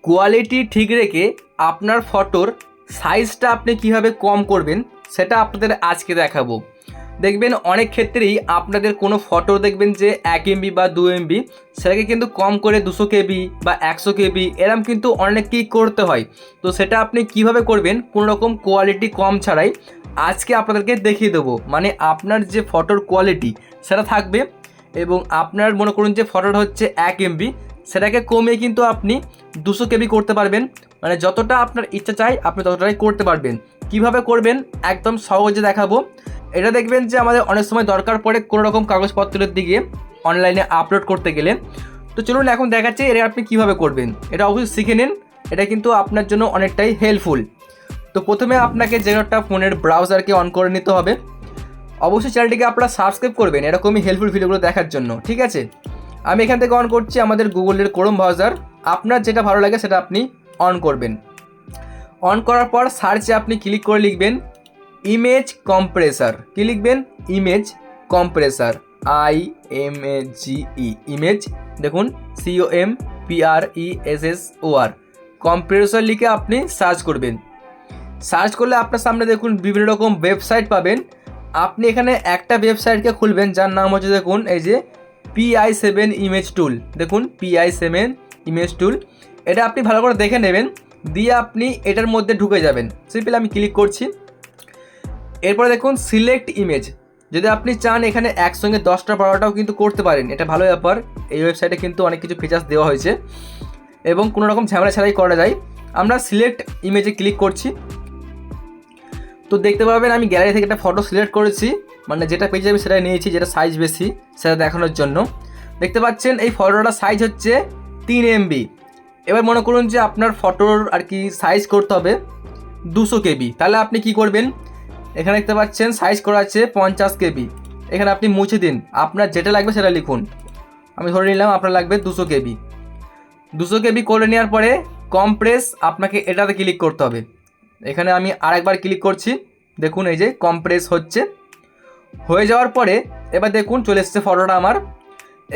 Quality ঠিক রেখে আপনার ফটোর সাইজটা আপনি কিভাবে কম করবেন সেটা আপনাদের আজকে দেখাবো। দেখবেন অনেক ক্ষেত্রেই আপনাদের কোনো ফটো দেখবেন যে 1 MB বা 2 MB, সেটাকে কিন্তু কম করে 200 KB বা 100 KB এরম কিন্তু অনেককেই করতে হয়। তো সেটা আপনি কিভাবে করবেন কোনো রকম কোয়ালিটি কম ছাড়াই আজকে আপনাদেরকে দেখিয়ে দেবো। মানে আপনার যে ফটোর কোয়ালিটি সেটা থাকবে এবং আপনার মনে করুন যে ফটোটা হচ্ছে 1 MB, সেটাকে কমিয়ে কিন্তু আপনি 200 KB করতে পারবেন। মানে যতটা আপনার ইচ্ছা চাই আপনি ততটাই করতে পারবেন। কিভাবে করবেন একদম সহজে দেখাবো। এটা দেখবেন যে আমাদের অনেক সময় দরকার পড়ে কোনো রকম কাগজপত্রের দিকে অনলাইনে আপলোড করতে গেলে। তো চলুন এখন দেখাচ্ছি এটা আপনি কিভাবে করবেন। এটা অবশ্যই শিখে নিন, এটা কিন্তু আপনার জন্য অনেকটাই হেল্পফুল। তো প্রথমে আপনাকে যে একটা ফোনের ব্রাউজারকে অন করে নিতে হবে। অবশ্যই চ্যানেলটিকে আপনারা সাবস্ক্রাইব করবেন এরকমই হেল্পফুল ভিডিওগুলো দেখার জন্য, ঠিক আছে। আমি এখান থেকে অন করছি আমাদের গুগলের ক্রোম ব্রাউজার। আপনার যেটা ভালো লাগে সেটা আপনি অন করবেন। অন করার পর সার্চে আপনি ক্লিক করে লিখবেন ইমেজ কম্প্রেসার। কী লিখবেন? ইমেজ কম্প্রেসার, IMAGE, ইমেজ, দেখুন COMPRESSOR, কম্প্রেসর লিখে আপনি সার্চ করবেন। সার্চ করলে আপনার সামনে দেখুন বিভিন্ন রকম ওয়েবসাইট পাবেন। আপনি এখানে একটা ওয়েবসাইটকে খুলবেন যার নাম হচ্ছে দেখুন এই যে PI7 ইমেজ টুল। দেখুন PI7 ইমেজ টুল, এটা আপনি ভালো করে দেখে নেবেন, দিয়ে আপনি এটার মধ্যে ঢুকে যাবেন। সিম্পল আমি ক্লিক করছি। এরপরে দেখুন সিলেক্ট ইমেজ, যদি আপনি চান এখানে একসঙ্গে 10টা 12টাও কিন্তু করতে পারেন, এটা ভালো ব্যাপার। এই ওয়েবসাইটে কিন্তু অনেক কিছু ফিচার্স দেওয়া হয়েছে এবং কোনো রকম ঝামেলা ছাড়াই করা যায়। আমরা সিলেক্ট ইমেজে ক্লিক করছি। তো দেখতে পাবেন আমি গ্যালারি থেকে একটা ফটো সিলেক্ট করেছি, মানে যেটা পেজে আমি সেটা নিয়েছি, যেটা সাইজ বেশি সেটা দেখানোর জন্য। দেখতে পাচ্ছেন এই ফটোটার সাইজ হচ্ছে 3 MB। এবার মনে করুন যে আপনার ফটোর আর কি সাইজ করতে হবে 200 KB, তাহলে আপনি কি করবেন? এখানে দেখতে পাচ্ছেন সাইজ করা আছে 50 KB। এখানে আপনি মুছে দিন, আপনার যেটা লাগবে সেটা লিখুন। আমি ধরে নিলাম আপনার লাগবে 200 KB। 200 KB করে নেওয়ার পরে কম্প্রেস, আপনাকে এটাতে ক্লিক করতে হবে। এখানে আমি আরেকবার ক্লিক করছি, দেখুন এই যে কম্প্রেস হচ্ছে। হয়ে যাওয়ার পরে এবার দেখুন চলে এসেছে ফটোটা আমার।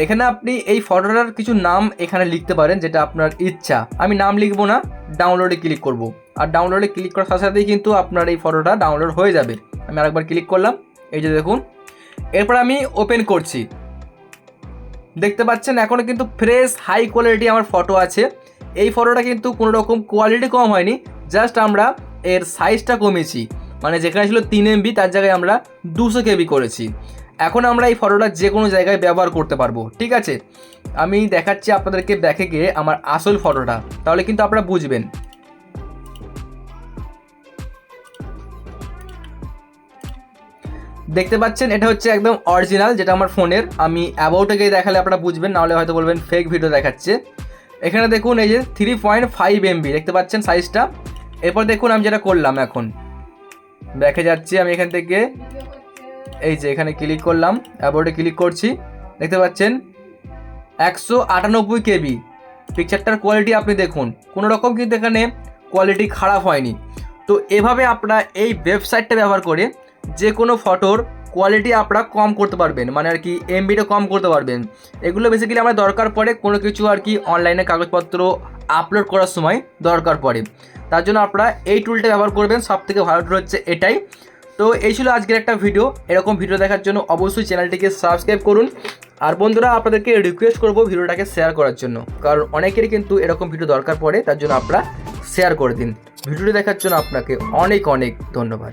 এখানে আপনি এই ফটোটার কিছু নাম এখানে লিখতে পারেন, যেটা আপনার ইচ্ছা। আমি নাম লিখবো না, ডাউনলোডে ক্লিক করব। আর ডাউনলোডে ক্লিক করার সাথে সাথেই কিন্তু আপনার এই ফটোটা ডাউনলোড হয়ে যাবে। আমি আরেকবার ক্লিক করলাম, এই যে দেখুন। এরপর আমি ওপেন করছি। দেখতে পাচ্ছেন এখনও কিন্তু ফ্রেশ হাই কোয়ালিটি আমার ফটো আছে। এই ফটোটা কিন্তু কোনো রকম কোয়ালিটি কম হয়নি, জাস্ট আমরা এর সাইজটা কমিয়েছি। মানে যেখানে ছিল 3 MB তার জায়গায় আমরা 200 KB করেছি। এখন আমরা এই ফটোটা যে কোনো জায়গায় ব্যবহার করতে পারবো, ঠিক আছে। আমি দেখাচ্ছি আপনাদেরকে দেখে গিয়ে আমার আসল ফটোটা, তাহলে কিন্তু আপনারা বুঝবেন। দেখতে পাচ্ছেন এটা হচ্ছে একদম অরিজিনাল, যেটা আমার ফোনের। আমি অ্যাবাউটে গিয়ে দেখালে আপনারা বুঝবেন, নাহলে হয়তো বলবেন ফেক ভিডিও দেখাচ্ছে। এখানে দেখুন এই যে 3.5 MB দেখতে পাচ্ছেন সাইজটা। এরপর দেখুন আমি যেটা করলাম, এখন দেখে যাচ্ছি আমি এখান থেকে এই যে এখানে ক্লিক করলাম, অ্যাবাউটে ক্লিক করছি। দেখতে পাচ্ছেন 198 KB। পিকচারটার কোয়ালিটি আপনি দেখুন, কোনো রকম কিন্তু এখানে কোয়ালিটি খারাপ হয়নি। তো এভাবে আপনারা এই ওয়েবসাইটটা ব্যবহার করে যে কোনো ফটোর কোয়ালিটি আপনারা কম করতে পারবেন, মানে আর কি এমবিটা কম করতে পারবেন। এগুলো বেসিক্যালি আমার দরকার পড়ে কোনো কিছু আর কি অনলাইনে কাগজপত্র আপলোড করার সময় দরকার পড়ে, তার জন্য আপনারা এই টুলটা ব্যবহার করবেন। সবথেকে ভালো টুল হচ্ছে এটাই। তো এই ছিল আজকের একটা ভিডিও। এরকম ভিডিও দেখার জন্য অবশ্যই চ্যানেলটিকে সাবস্ক্রাইব করুন। আর বন্ধুরা আপনাদেরকে রিকোয়েস্ট করবো ভিডিওটাকে শেয়ার করার জন্য, কারণ অনেকেরই কিন্তু এরকম ভিডিও দরকার পড়ে, তার জন্য আপনারা শেয়ার করে দিন। ভিডিওটি দেখার জন্য আপনাকে অনেক অনেক ধন্যবাদ।